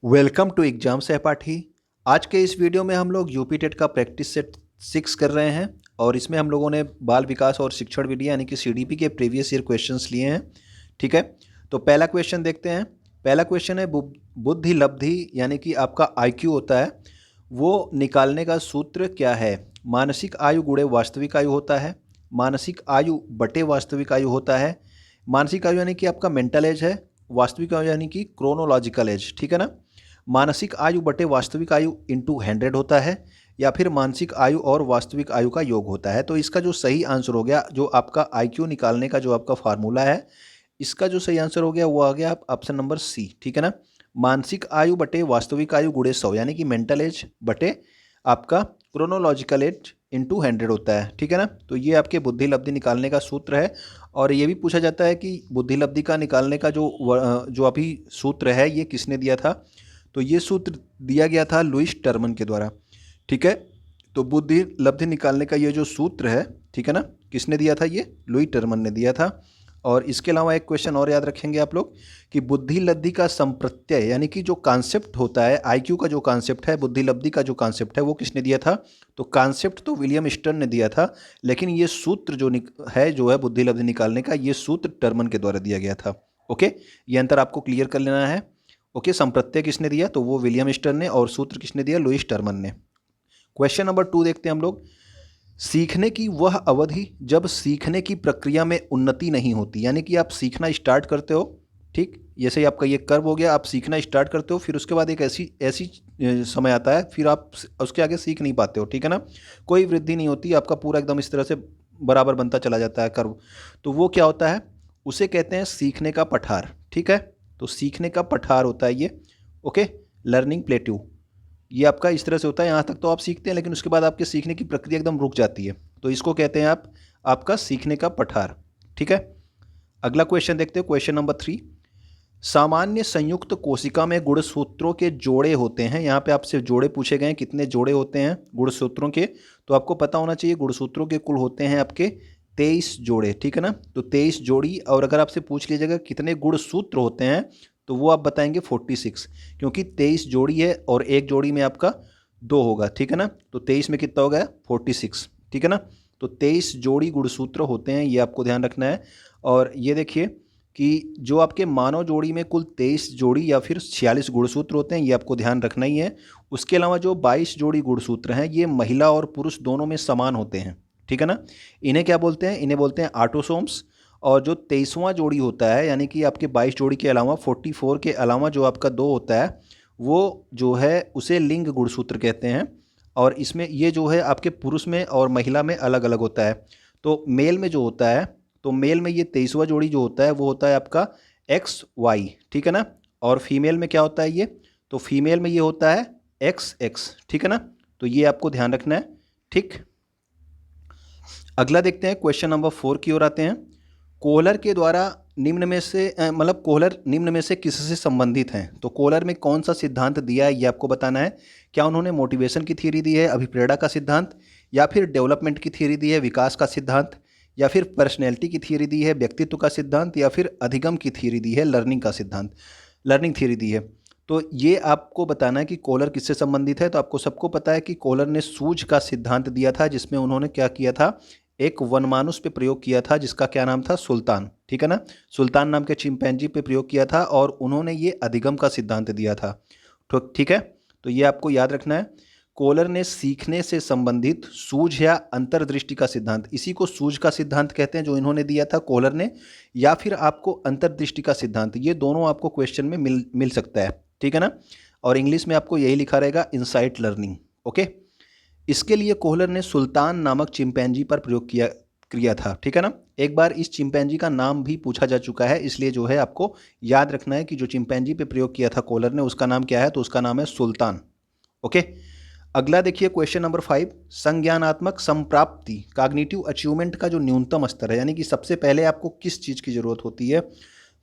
Welcome to exam सहपाठी। आज के इस वीडियो में हम लोग यूपी टेट का प्रैक्टिस सेट 6 कर रहे हैं और इसमें हम लोगों ने बाल विकास और शिक्षण विधि यानी कि सीडीपी के प्रीवियस ईयर क्वेश्चंस लिए हैं। ठीक है, तो पहला क्वेश्चन देखते हैं। पहला क्वेश्चन है बुद्धि लब्धि यानी कि आपका आईक्यू होता है, वो निकालने का सूत्र क्या है। मानसिक आयु गुणे वास्तविक आयु होता है, मानसिक आयु बटे वास्तविक आयु होता है। मानसिक आयु यानी कि आपका मेंटल एज है, वास्तविक आयु यानी कि क्रोनोलॉजिकल एज। ठीक है ना। मानसिक आयु बटे वास्तविक आयु इंटू 100 होता है, या फिर मानसिक आयु और वास्तविक आयु का योग होता है। तो इसका जो सही आंसर हो गया, जो आपका आईक्यू निकालने का जो आपका फार्मूला है, इसका जो सही आंसर हो गया वो आ गया ऑप्शन नंबर सी। ठीक है ना। मानसिक आयु बटे वास्तविक आयु गुणे 100 यानी कि मेंटल एज बटे आपका क्रोनोलॉजिकल एज इंटू 100 होता है। ठीक है ना। तो ये आपके बुद्धि लब्धि निकालने का सूत्र है। और ये भी पूछा जाता है कि बुद्धि लब्धि का निकालने का जो अभी सूत्र है ये किसने दिया था। तो ये सूत्र दिया गया था लुईस टर्मन के द्वारा। ठीक है, तो बुद्धि लब्धि निकालने का ये जो सूत्र है, ठीक है ना, किसने दिया था, ये लुई टर्मन ने दिया था। और इसके अलावा एक क्वेश्चन और याद रखेंगे आप लोग कि बुद्धि लब्धि का संप्रत्यय यानी कि जो कॉन्सेप्ट होता है, आईक्यू का जो कॉन्सेप्ट है, बुद्धि लब्धि का जो कॉन्सेप्ट है, वो किसने दिया था। तो कॉन्सेप्ट तो विलियम स्टर्न ने दिया था, लेकिन ये सूत्र जो है बुद्धि लब्धि निकालने का, ये सूत्र टर्मन के द्वारा दिया गया था। ओके, ये अंतर आपको क्लियर कर लेना है। ओके, संप्रत्यय किसने दिया, तो वो विलियम स्टर्न ने, और सूत्र किसने दिया, लुईस टर्मन ने। क्वेश्चन नंबर 2 देखते हैं हम लोग। सीखने की वह अवधि जब सीखने की प्रक्रिया में उन्नति नहीं होती, यानी कि आप सीखना स्टार्ट करते हो, ठीक, जैसे ही आपका ये कर्व हो गया, आप सीखना स्टार्ट करते हो, फिर उसके बाद एक ऐसी ऐसी समय आता है, फिर आप उसके आगे सीख नहीं पाते हो। ठीक है ना, कोई वृद्धि नहीं होती, आपका पूरा एकदम इस तरह से बराबर बनता चला जाता है कर्व। तो वो क्या होता है, उसे कहते हैं सीखने का पठार। ठीक है, तो सीखने का पठार होता है ये। ओके, लर्निंग प्लेट्यू, ये आपका इस तरह से होता है। यहाँ तक तो आप सीखते हैं, लेकिन उसके बाद आपके सीखने की प्रक्रिया एकदम रुक जाती है, तो इसको कहते हैं आपका सीखने का पठार। ठीक है, अगला क्वेश्चन देखते हैं, क्वेश्चन नंबर 3। सामान्य संयुक्त कोशिका में गुणसूत्रों के जोड़े होते हैं। यहाँ पे आपसे जोड़े पूछे गए हैं, कितने जोड़े होते हैं गुणसूत्रों के, तो आपको पता होना चाहिए गुणसूत्रों के कुल होते हैं आपके 23 जोड़े। ठीक है ना, तो 23 जोड़ी। और अगर आपसे पूछ लीजिएगा कितने गुणसूत्र होते हैं, तो वो आप बताएंगे 46, क्योंकि 23 जोड़ी है और एक जोड़ी में आपका 2 होगा। ठीक है ना, तो 23 में कितना हो गया, 46। ठीक है ना, तो 23 जोड़ी गुणसूत्र होते हैं, ये आपको ध्यान रखना है। और ये देखिए कि जो आपके मानव जोड़ी में कुल 23 जोड़ी या फिर 46 गुणसूत्र होते हैं, ये आपको ध्यान रखना ही है। उसके अलावा जो 22 जोड़ी गुणसूत्र हैं, ये महिला और पुरुष दोनों में समान होते हैं। ठीक है ना, इन्हें क्या बोलते हैं, इन्हें बोलते हैं ऑटोसोम्स। और जो 23वां जोड़ी होता है, यानी कि आपके 22 जोड़ी के अलावा 44 के अलावा जो आपका 2 होता है, वो जो है उसे लिंग गुणसूत्र कहते हैं। और इसमें ये जो है आपके पुरुष में और महिला में अलग अलग होता है। तो मेल में जो होता है, तो मेल में ये 23वां जोड़ी जो होता है वो होता है आपका एक्स वाई। ठीक है ना, और फीमेल में क्या होता है ये, तो फीमेल में ये होता है एक्स एक्स। ठीक है ना, तो ये आपको ध्यान रखना है। ठीक, अगला देखते हैं, क्वेश्चन नंबर 4 की ओर आते हैं। कोहलर के द्वारा निम्न में से मतलब कोहलर निम्न में से किससे संबंधित हैं। तो कोहलर में कौन सा सिद्धांत दिया है, ये आपको बताना है। क्या उन्होंने मोटिवेशन की थ्योरी दी है, अभिप्रेरणा का सिद्धांत, या फिर डेवलपमेंट की थ्योरी दी है, विकास का सिद्धांत, या फिर पर्सनैलिटी की थ्योरी दी है, व्यक्तित्व का सिद्धांत, या फिर अधिगम की थ्योरी दी है, लर्निंग का सिद्धांत, लर्निंग थ्योरी दी है। तो ये आपको बताना है कि कोहलर किससे संबंधित है। तो आपको सबको पता है कि कोहलर ने सूझ का सिद्धांत दिया था, जिसमें उन्होंने क्या किया था, एक वनमानुष पे प्रयोग किया था, जिसका क्या नाम था, सुल्तान। ठीक है ना, सुल्तान नाम के चिंपैंजी पे प्रयोग किया था, और उन्होंने ये अधिगम का सिद्धांत दिया था। तो ठीक है, तो ये आपको याद रखना है। कोहलर ने सीखने से संबंधित सूझ या अंतर्दृष्टि का सिद्धांत, इसी को सूझ का सिद्धांत कहते हैं जो इन्होंने दिया था कोहलर ने, या फिर आपको अंतर्दृष्टि का सिद्धांत, ये दोनों आपको क्वेश्चन में मिल सकता है। ठीक है ना, और इंग्लिश में आपको यही लिखा रहेगा, इनसाइट लर्निंग। ओके, इसके लिए कोहलर ने सुल्तान नामक चिंपैंजी पर प्रयोग किया था। ठीक है ना, एक बार इस चिंपैंजी का नाम भी पूछा जा चुका है, इसलिए जो है आपको याद रखना है कि जो चिंपैंजी पे प्रयोग किया था कोहलर ने, उसका नाम क्या है, तो उसका नाम है सुल्तान। ओके, अगला देखिए, क्वेश्चन नंबर 5। संज्ञानात्मक संप्राप्ति, कॉग्निटिव अचीवमेंट का जो न्यूनतम स्तर है, यानी कि सबसे पहले आपको किस चीज़ की ज़रूरत होती है,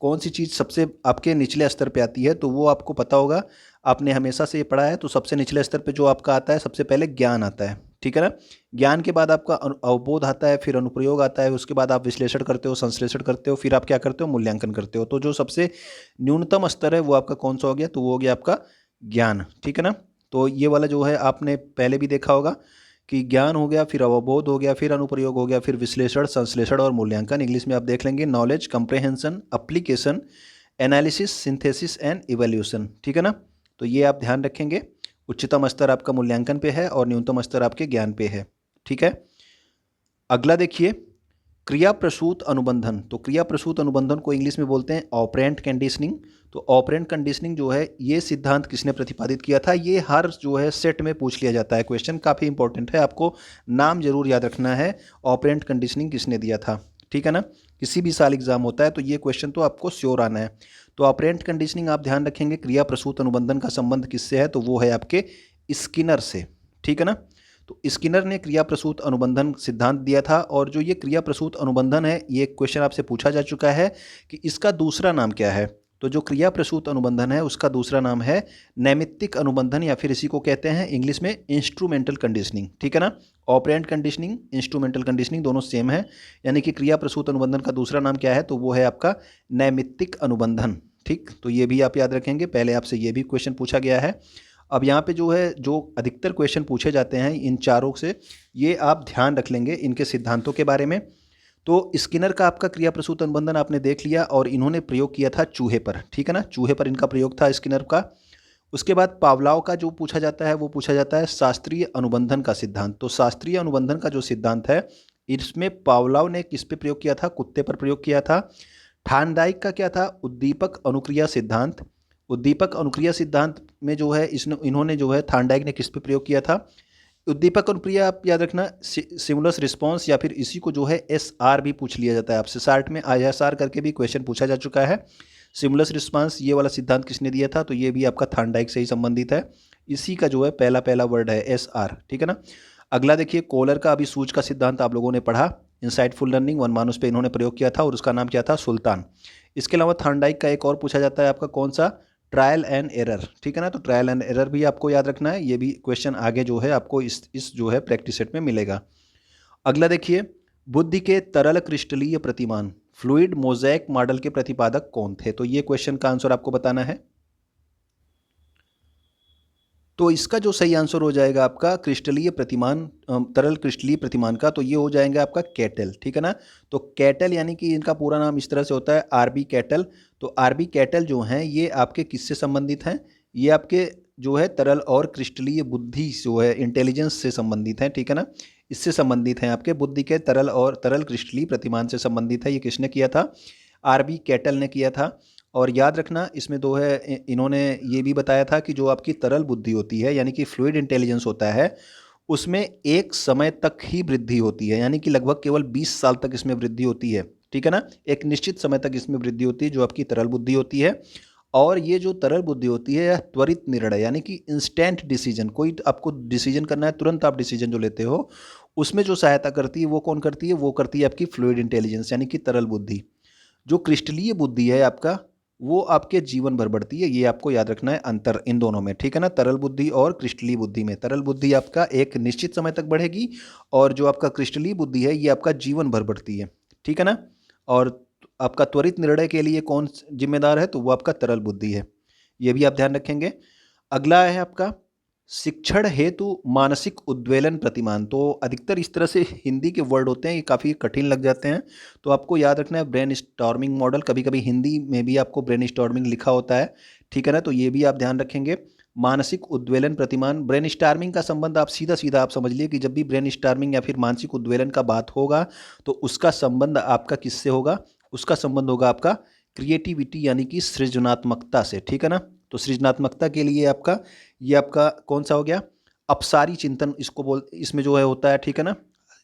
कौन सी चीज़ सबसे आपके निचले स्तर पे आती है, तो वो आपको पता होगा, आपने हमेशा से ये पढ़ा है। तो सबसे निचले स्तर पे जो आपका आता है, सबसे पहले ज्ञान आता है। ठीक है ना, ज्ञान के बाद आपका अवबोध आता है, फिर अनुप्रयोग आता है, उसके बाद आप विश्लेषण करते हो, संश्लेषण करते हो, फिर आप क्या करते हो, मूल्यांकन करते हो। तो जो सबसे न्यूनतम स्तर है वो आपका कौन सा हो गया, तो वो हो गया आपका ज्ञान, ठीक है ना। तो ये वाला जो है आपने पहले भी देखा होगा कि ज्ञान हो गया, फिर अवबोध हो गया, फिर अनुप्रयोग हो गया, फिर विश्लेषण, संश्लेषण और मूल्यांकन। इंग्लिश में आप देख लेंगे knowledge, comprehension, application, analysis, synthesis and evaluation, ठीक है ना। तो ये आप ध्यान रखेंगे। उच्चतम स्तर आपका मूल्यांकन पे है और न्यूनतम स्तर आपके ज्ञान पे है, ठीक है। अगला देखिए, क्रिया प्रसूत अनुबंधन। तो क्रिया प्रसूत अनुबंधन को इंग्लिश में बोलते हैं ऑपरेंट कंडीशनिंग। तो ऑपरेंट कंडीशनिंग जो है ये सिद्धांत किसने प्रतिपादित किया था? ये हर जो है सेट में पूछ लिया जाता है क्वेश्चन, काफ़ी इंपॉर्टेंट है, आपको नाम जरूर याद रखना है। ऑपरेंट कंडीशनिंग किसने दिया था, ठीक है ना। किसी भी साल एग्जाम होता है तो ये क्वेश्चन तो आपको श्योर आना है। तो ऑपरेंट कंडीशनिंग आप ध्यान रखेंगे, क्रिया प्रसूत अनुबंधन का संबंध किससे है? तो वो है आपके स्किनर से, ठीक है ना। तो स्किनर ने क्रिया प्रसूत अनुबंधन सिद्धांत दिया था। और जो ये क्रिया प्रसूत अनुबंधन है, ये क्वेश्चन आपसे पूछा जा चुका है कि इसका दूसरा नाम क्या है। तो जो क्रिया प्रसूत अनुबंधन है उसका दूसरा नाम है नैमित्तिक अनुबंधन, या फिर इसी को कहते हैं इंग्लिश में इंस्ट्रूमेंटल कंडीशनिंग, ठीक है ना। ऑपरेंट कंडीशनिंग, इंस्ट्रूमेंटल कंडीशनिंग दोनों सेम है। यानी कि क्रिया प्रसूत अनुबंधन का दूसरा नाम क्या है? तो वो है आपका नैमित्तिक अनुबंधन, ठीक। तो ये भी आप याद रखेंगे, पहले आपसे ये भी क्वेश्चन पूछा गया है। अब यहाँ पे जो है, जो अधिकतर क्वेश्चन पूछे जाते हैं इन चारों से, ये आप ध्यान रख लेंगे इनके सिद्धांतों के बारे में। तो स्किनर का आपका क्रिया प्रसूत अनुबंधन आपने देख लिया, और इन्होंने प्रयोग किया था चूहे पर, ठीक है ना। चूहे पर इनका प्रयोग था स्किनर का। उसके बाद पावलाव का जो पूछा जाता है वो पूछा जाता है शास्त्रीय अनुबंधन का सिद्धांत। तो शास्त्रीय अनुबंधन का जो सिद्धांत है, इसमें पावलाव ने किस पे प्रयोग किया था? कुत्ते पर प्रयोग किया था। थार्नडाइक का क्या था? उद्दीपक अनुक्रिया सिद्धांत। उद्दीपक अनुक्रिया सिद्धांत में जो है इन्होंने जो है थार्नडाइक ने किस पे प्रयोग किया था? उद्दीपक अनुक्रिया आप याद रखना, सिमुलस रिस्पॉन्स, या फिर इसी को जो है SR भी पूछ लिया जाता है आपसे। सार्ट में ISR करके भी क्वेश्चन पूछा जा चुका है। सिमुलस रिस्पॉन्स ये वाला सिद्धांत किसने दिया था? तो ये भी आपका थार्नडाइक से ही संबंधित है। इसी का जो है पहला पहला वर्ड है SR, ठीक है ना। अगला देखिए, कोलर का अभिसूच का सिद्धांत आप लोगों ने पढ़ा, इंसाइटफुल लर्निंग, वनमानुष पे इन्होंने प्रयोग किया था और उसका नाम क्या था? सुल्तान। इसके अलावा थार्नडाइक का एक और पूछा जाता है आपका, कौन सा? ट्रायल एंड एरर, ठीक है ना। तो ट्रायल एंड एरर भी आपको याद रखना है, ये भी क्वेश्चन आगे जो है आपको इस जो है प्रैक्टिस सेट में मिलेगा। अगला देखिए, बुद्धि के तरल क्रिस्टलीय प्रतिमान, फ्लूइड मोज़ेक मॉडल के प्रतिपादक कौन थे? तो ये क्वेश्चन का आंसर आपको बताना है। तो इसका जो सही आंसर हो जाएगा आपका क्रिस्टलीय प्रतिमान, तरल क्रिस्टलीय प्रतिमान का, तो ये हो जाएगा आपका कैटल, ठीक है ना। तो कैटल यानी कि इनका पूरा नाम इस तरह से होता है, आरबी कैटल। तो आरबी कैटल जो हैं ये आपके किससे संबंधित हैं? ये आपके जो है तरल और क्रिस्टलीय बुद्धि जो है इंटेलिजेंस से संबंधित हैं, ठीक है ना। इससे संबंधित हैं, आपके बुद्धि के तरल और तरल क्रिस्टलीय प्रतिमान से संबंधित है। ये किसने किया था? आरबी कैटल ने किया था। और याद रखना, इसमें दो है, इन्होंने ये भी बताया था कि जो आपकी तरल बुद्धि होती है, यानी कि फ्लूइड इंटेलिजेंस होता है, उसमें एक समय तक ही वृद्धि होती है, यानी कि लगभग केवल 20 साल तक इसमें वृद्धि होती है, ठीक है ना। एक निश्चित समय तक इसमें वृद्धि होती है जो आपकी तरल बुद्धि होती है। और ये जो तरल बुद्धि होती है यह त्वरित निर्णय, यानी कि इंस्टेंट डिसीजन, कोई आपको डिसीजन करना है तुरंत आप डिसीजन जो लेते हो, उसमें जो सहायता करती है वो कौन करती है? वो करती है आपकी फ्लूइड इंटेलिजेंस, यानी कि तरल बुद्धि। जो क्रिस्टलीय बुद्धि है आपका, वो आपके जीवन भर बढ़ती है। ये आपको याद रखना है अंतर इन दोनों में, ठीक है ना। तरल बुद्धि और क्रिस्टलीय बुद्धि में, तरल बुद्धि आपका एक निश्चित समय तक बढ़ेगी, और जो आपका क्रिस्टलीय बुद्धि है ये आपका जीवन भर बढ़ती है, ठीक है ना। और आपका त्वरित निर्णय के लिए कौन जिम्मेदार है? तो वो आपका तरल बुद्धि है। ये भी आप ध्यान रखेंगे। अगला है आपका शिक्षण हेतु मानसिक उद्वेलन प्रतिमान। तो अधिकतर इस तरह से हिंदी के वर्ड होते हैं, ये काफ़ी कठिन लग जाते हैं, तो आपको याद रखना है ब्रेन स्टॉर्मिंग मॉडल। कभी कभी हिंदी में भी आपको ब्रेन स्टॉर्मिंग लिखा होता है, ठीक है ना। तो ये भी आप ध्यान रखेंगे। मानसिक उद्वेलन प्रतिमान, ब्रेन स्टॉर्मिंग का संबंध आप सीधा सीधा आप समझ लिए कि जब भी ब्रेन स्टॉर्मिंग या फिर मानसिक उद्वेलन का बात होगा तो उसका संबंध आपका किससे होगा? उसका संबंध होगा आपका क्रिएटिविटी, यानी कि सृजनात्मकता से, ठीक है ना। तो सृजनात्मकता के लिए आपका ये आपका कौन सा हो गया? अपसारी चिंतन इसको इसमें जो है होता है, ठीक है ना।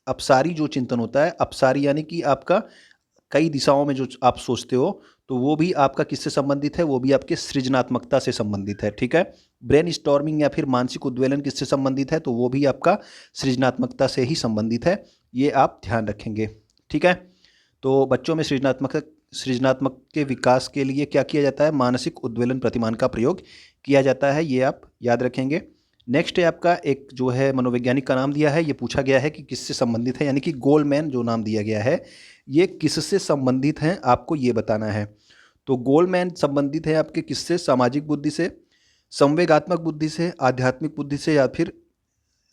अपसारी जो चिंतन होता है, अपसारी यानी कि आपका कई दिशाओं में जो आप सोचते हो, तो वो भी आपका किससे संबंधित है? वो भी आपके सृजनात्मकता से संबंधित है, ठीक है। ब्रेन स्टॉर्मिंग या फिर मानसिक उद्वेलन किससे संबंधित है? तो वो भी आपका सृजनात्मकता से ही संबंधित है। ये आप ध्यान रखेंगे, ठीक है। तो बच्चों में सृजनात्मक के विकास के लिए क्या किया जाता है? मानसिक उद्वेलन प्रतिमान का प्रयोग किया जाता है, ये आप याद रखेंगे। नेक्स्ट है आपका एक जो है मनोवैज्ञानिक का नाम दिया है, ये पूछा गया है कि किससे संबंधित है, यानी कि गोलमैन जो नाम दिया गया है ये किससे संबंधित हैं, आपको ये बताना है। तो गोलमैन संबंधित है आपके किससे? सामाजिक बुद्धि से। संवेगात्मक बुद्धि से, आध्यात्मिक बुद्धि से या फिर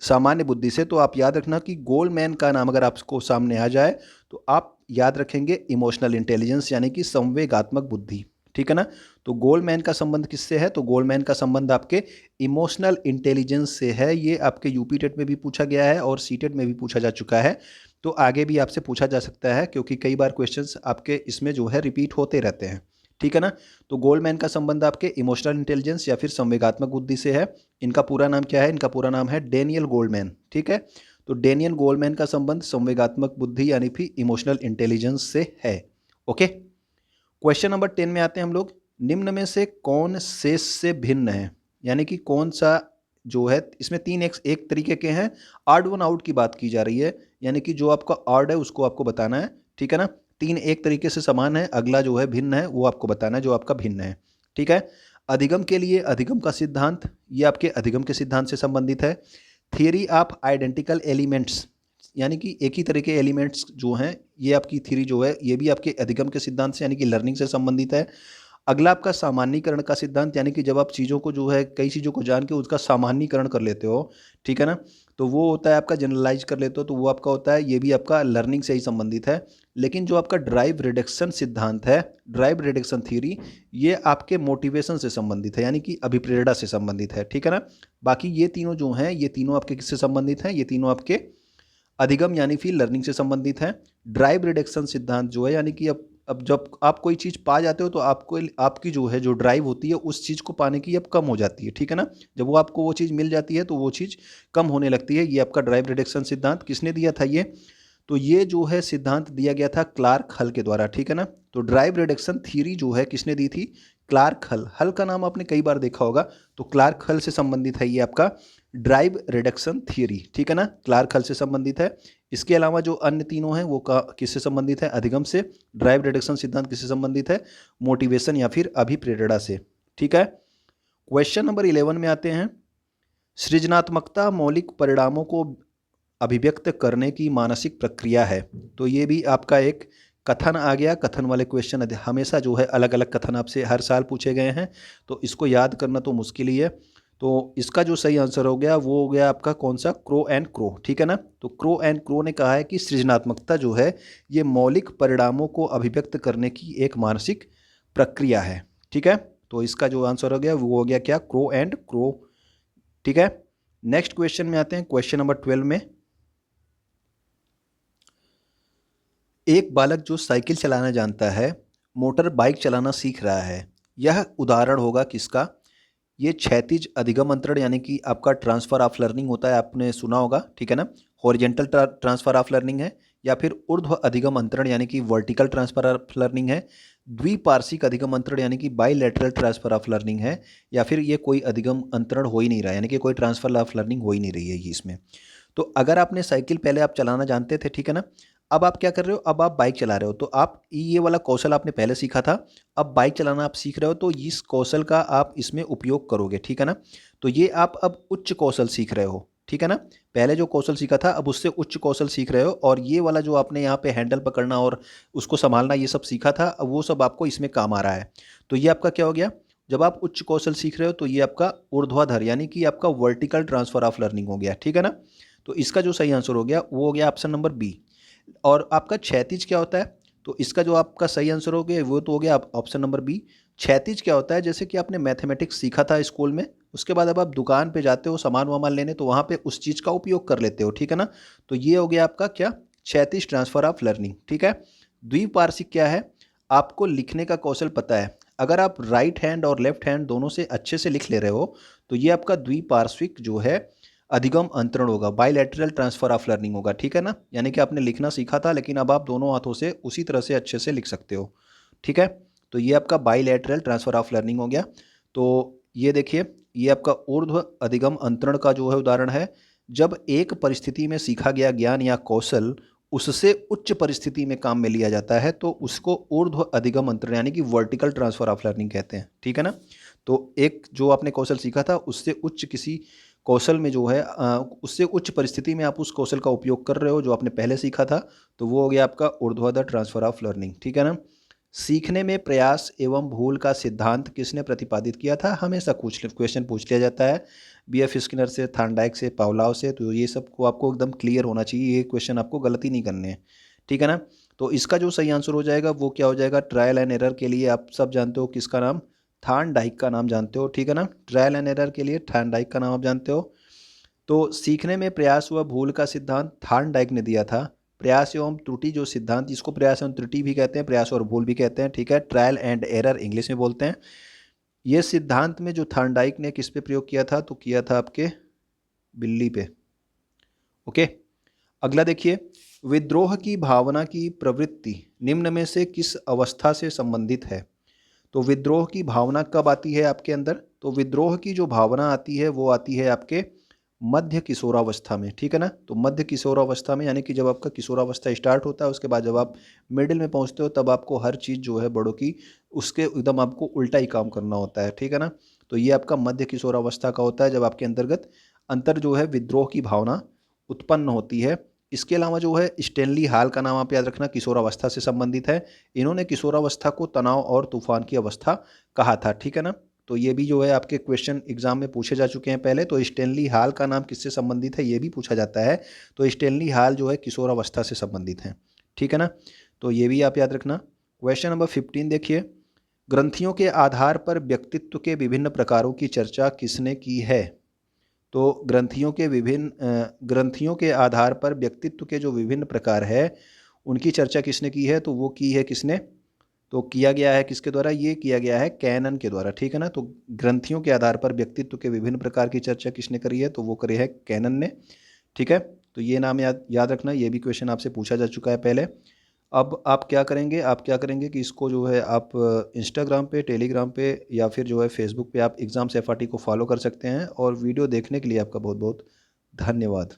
सामान्य बुद्धि से। तो आप याद रखना कि गोल्डमैन का नाम अगर आपको सामने आ जाए तो आप याद रखेंगे इमोशनल इंटेलिजेंस यानी कि संवेगात्मक बुद्धि, ठीक है ना। तो गोल्डमैन का संबंध किससे है? तो गोल्डमैन का संबंध आपके इमोशनल इंटेलिजेंस से है। ये आपके यूपी टेट में भी पूछा गया है और सी टेट में भी पूछा जा चुका है, तो आगे भी आपसे पूछा जा सकता है क्योंकि कई बार क्वेश्चंस आपके इसमें जो है रिपीट होते रहते हैं, ठीक है ना। तो गोल्डमैन का संबंध आपके इमोशनल इंटेलिजेंस या फिर संवेगात्मक बुद्धि से है। इनका पूरा नाम क्या है? इनका पूरा नाम है डेनियल गोल्डमैन, ठीक है। तो डेनियल गोल्डमैन का संबंध संवेगात्मक बुद्धि यानी फिर इमोशनल इंटेलिजेंस से है। ओके, क्वेश्चन नंबर 10 में आते हैं हम लोग। निम्न में से कौन शेष से भिन्न है? यानी कि कौन सा जो है, इसमें तीन एक तरीके के हैं। ऑड वन आउट की बात की जा रही है, यानी कि जो आपका ऑड है उसको आपको बताना है, ठीक है ना। तीन एक तरीके से समान है, अगला जो है भिन्न है वो आपको बताना है जो आपका भिन्न है, ठीक है। अधिगम के लिए अधिगम का सिद्धांत, ये आपके अधिगम के सिद्धांत से संबंधित है। थियरी ऑफ आइडेंटिकल एलिमेंट्स, यानी कि एक ही तरह के एलिमेंट्स जो हैं, ये आपकी थ्योरी जो है ये भी आपके अधिगम के सिद्धांत से यानी कि लर्निंग से संबंधित है। अगला आपका सामान्यीकरण का सिद्धांत, यानी कि जब आप चीज़ों को जो है कई चीज़ों को जान के उसका सामान्यीकरण कर लेते हो, ठीक है ना, तो वो होता है आपका जनरलाइज कर लेते हो, तो वो आपका होता है, ये भी आपका लर्निंग से ही संबंधित है। लेकिन जो आपका ड्राइव रिडक्शन सिद्धांत है, ड्राइव रिडक्शन थ्योरी, ये आपके मोटिवेशन से संबंधित है यानी कि अभिप्रेरणा से संबंधित है, ठीक है ना। बाकी ये तीनों जो हैं ये तीनों आपके किससे संबंधित हैं? ये तीनों आपके अधिगम यानी फिर लर्निंग से संबंधित है। ड्राइव रिडक्शन सिद्धांत जो है, यानी कि अब जब आप कोई चीज़ पा जाते हो तो आपको आपकी जो है जो ड्राइव होती है उस चीज़ को पाने की अब कम हो जाती है, ठीक है ना। जब वो आपको वो चीज़ मिल जाती है तो वो चीज़ कम होने लगती है। ये आपका ड्राइव रिडक्शन सिद्धांत किसने दिया था? ये तो ये जो है सिद्धांत दिया गया था क्लार्क हल के द्वारा, ठीक है ना। तो ड्राइव रिडक्शन थ्योरी जो है किसने दी थी? क्लार्क हल। हल का नाम आपने कई बार देखा होगा, तो क्लार्क हल से संबंधित है ये आपका ड्राइव रिडक्शन थ्योरी, ठीक है ना, क्लार्क हल से संबंधित है। इसके अलावा जो अन्य तीनों हैं वो किससे संबंधित है? अधिगम से। ड्राइव रिडक्शन सिद्धांत किससे संबंधित है? मोटिवेशन या फिर अभिप्रेरणा से, ठीक है। क्वेश्चन नंबर 11 में आते हैं। सृजनात्मकता मौलिक परिणामों को अभिव्यक्त करने की मानसिक प्रक्रिया है। तो ये भी आपका एक कथन आ गया। कथन वाले क्वेश्चन हमेशा जो है अलग अलग कथन आपसे हर साल पूछे गए हैं, तो इसको याद करना तो मुश्किल ही है। तो इसका जो सही आंसर हो गया वो हो गया आपका कौन सा? क्रो एंड क्रो, ठीक है ना। तो क्रो एंड क्रो ने कहा है कि सृजनात्मकता जो है ये मौलिक परिणामों को अभिव्यक्त करने की एक मानसिक प्रक्रिया है, ठीक है। तो इसका जो आंसर हो गया वो हो गया क्या? क्रो एंड क्रो, ठीक है। नेक्स्ट क्वेश्चन में आते हैं, क्वेश्चन नंबर 12 में। एक बालक जो साइकिल चलाना जानता है मोटर बाइक चलाना सीख रहा है, यह उदाहरण होगा किसका? ये क्षैतिज अधिगम अंतरण यानी कि आपका ट्रांसफर ऑफ लर्निंग होता है, आपने सुना होगा, ठीक है ना। हॉरिजेंटल ट्रांसफर ऑफ लर्निंग है, या फिर ऊर्ध्व अधिगम अंतरण यानी कि वर्टिकल ट्रांसफर ऑफ लर्निंग है, द्विपार्श्विक अधिगम अंतरण यानी कि बाइलेटरल ट्रांसफर ऑफ लर्निंग है, या फिर ये कोई अधिगम अंतरण हो ही नहीं रहा है यानी कि कोई ट्रांसफर ऑफ लर्निंग हो ही नहीं रही है ये इसमें। तो अगर आपने साइकिल पहले आप चलाना जानते थे, ठीक है ना, अब आप क्या कर रहे हो? अब आप बाइक चला रहे हो, तो आप ये वाला कौशल आपने पहले सीखा था, अब बाइक चलाना आप सीख रहे हो, तो इस कौशल का आप इसमें उपयोग करोगे, ठीक है ना। तो ये आप अब उच्च कौशल सीख रहे हो, ठीक है ना। पहले जो कौशल सीखा था अब उससे उच्च कौशल सीख रहे हो, और ये वाला जो आपने यहाँ पे हैंडल पकड़ना और उसको संभालना ये सब सीखा था, अब वो सब आपको इसमें काम आ रहा है। तो ये आपका क्या हो गया? जब आप उच्च कौशल सीख रहे हो तो ये आपका ऊर्ध्वाधर यानी कि आपका वर्टिकल ट्रांसफर ऑफ लर्निंग हो गया, ठीक है ना। तो इसका जो सही आंसर हो गया वो हो गया ऑप्शन नंबर बी। और आपका क्षैतिज क्या होता है? तो इसका जो आपका सही आंसर हो गया वो तो हो गया ऑप्शन नंबर बी। क्षैतिज क्या होता है? जैसे कि आपने मैथमेटिक्स सीखा था स्कूल में, उसके बाद अब आप दुकान पे जाते हो सामान वामान लेने, तो वहाँ पे उस चीज़ का उपयोग कर लेते हो, ठीक है ना। तो ये हो गया आपका क्या? क्षैतिज ट्रांसफर ऑफ लर्निंग, ठीक है। द्विपार्श्विक क्या है? आपको लिखने का कौशल पता है, अगर आप राइट हैंड और लेफ्ट हैंड दोनों से अच्छे से लिख ले रहे हो तो ये आपका द्विपार्श्विक जो है अधिगम अंतरण होगा, बाइलैटरल ट्रांसफर ऑफ लर्निंग होगा, ठीक है ना। यानी कि आपने लिखना सीखा था लेकिन अब आप दोनों हाथों से उसी तरह से अच्छे से लिख सकते हो, ठीक है। तो ये आपका बाइलैटरल ट्रांसफर ऑफ लर्निंग हो गया। तो ये देखिए, ये आपका ऊर्ध्व अधिगम अंतरण का जो है उदाहरण है, जब एक परिस्थिति में सीखा गया ज्ञान या कौशल उससे उच्च परिस्थिति में काम में लिया जाता है तो उसको ऊर्ध्व अधिगम अंतरण यानी कि वर्टिकल ट्रांसफर ऑफ लर्निंग कहते हैं, ठीक है ना। तो एक जो आपने कौशल सीखा था उससे उच्च किसी कौशल में जो है उससे उच्च परिस्थिति में आप उस कौशल का उपयोग कर रहे हो जो आपने पहले सीखा था, तो वो हो गया आपका ऊर्ध्वाधर ट्रांसफर ऑफ लर्निंग, ठीक है ना। सीखने में प्रयास एवं भूल का सिद्धांत किसने प्रतिपादित किया था? हमेशा क्वेश्चन पूछ लिया जाता है B.F. स्किनर से, थॉर्नडाइक से, पावलोव से। तो ये सब को आपको एकदम क्लियर होना चाहिए, ये क्वेश्चन आपको गलती नहीं करने हैं, ठीक है ना। तो इसका जो सही आंसर हो जाएगा वो क्या हो जाएगा? ट्रायल एंड एरर के लिए आप सब जानते हो किसका नाम? थॉर्नडाइक का नाम जानते हो, ठीक है ना। ट्रायल एंड एरर के लिए थॉर्नडाइक का नाम आप जानते हो। तो सीखने में प्रयास व भूल का सिद्धांत थॉर्नडाइक ने दिया था। प्रयास एवं त्रुटि जो सिद्धांत, इसको प्रयास एवं त्रुटि भी कहते हैं, प्रयास और भूल भी कहते हैं, ठीक है। ट्रायल एंड एरर इंग्लिश में बोलते हैं। ये सिद्धांत में जो थॉर्नडाइक ने किस पे प्रयोग किया था? तो किया था आपके बिल्ली पे। ओके, अगला देखिए, विद्रोह की भावना की प्रवृत्ति निम्न में से किस अवस्था से संबंधित है? तो विद्रोह की भावना कब आती है आपके अंदर? तो विद्रोह की जो भावना आती है वो आती है आपके मध्य किशोरावस्था में, ठीक है ना। तो मध्य किशोरावस्था में, यानी कि जब आपका किशोरावस्था स्टार्ट होता है, उसके बाद जब आप मिडिल में पहुंचते हो तब आपको हर चीज़ जो है बड़ों की, उसके एकदम आपको उल्टा ही काम करना होता है, ठीक है ना। तो ये आपका मध्य किशोरावस्था का होता है, जब आपके अंतर जो है विद्रोह की भावना उत्पन्न होती है। इसके अलावा जो है स्टेनली हाल का नाम आप याद रखना, किशोरावस्था से संबंधित है। इन्होंने किशोरावस्था को तनाव और तूफान की अवस्था कहा था, ठीक है ना। तो ये भी जो है आपके क्वेश्चन एग्जाम में पूछे जा चुके हैं पहले। तो स्टेनली हाल का नाम किससे संबंधित है ये भी पूछा जाता है। तो स्टेनली हाल जो है किशोरावस्था से संबंधित है, ठीक है ना। तो ये भी आप याद रखना। क्वेश्चन नंबर 15 देखिए, ग्रंथियों के आधार पर व्यक्तित्व के विभिन्न प्रकारों की चर्चा किसने की है? तो ग्रंथियों के आधार पर व्यक्तित्व के जो विभिन्न प्रकार है उनकी चर्चा किसने की है? तो वो की है किसने? तो किया गया है किसके द्वारा? ये किया गया है कैनन के द्वारा, ठीक है ना। तो ग्रंथियों के आधार पर व्यक्तित्व के विभिन्न प्रकार की चर्चा किसने करी है? तो वो करी है कैनन ने, ठीक है। तो ये नाम याद रखना, ये भी क्वेश्चन आपसे पूछा जा चुका है पहले। अब आप क्या करेंगे कि इसको जो है आप इंस्टाग्राम पे, टेलीग्राम पे या फिर जो है फेसबुक पे आप एग्ज़ाम्स FRT को फॉलो कर सकते हैं। और वीडियो देखने के लिए आपका बहुत बहुत धन्यवाद।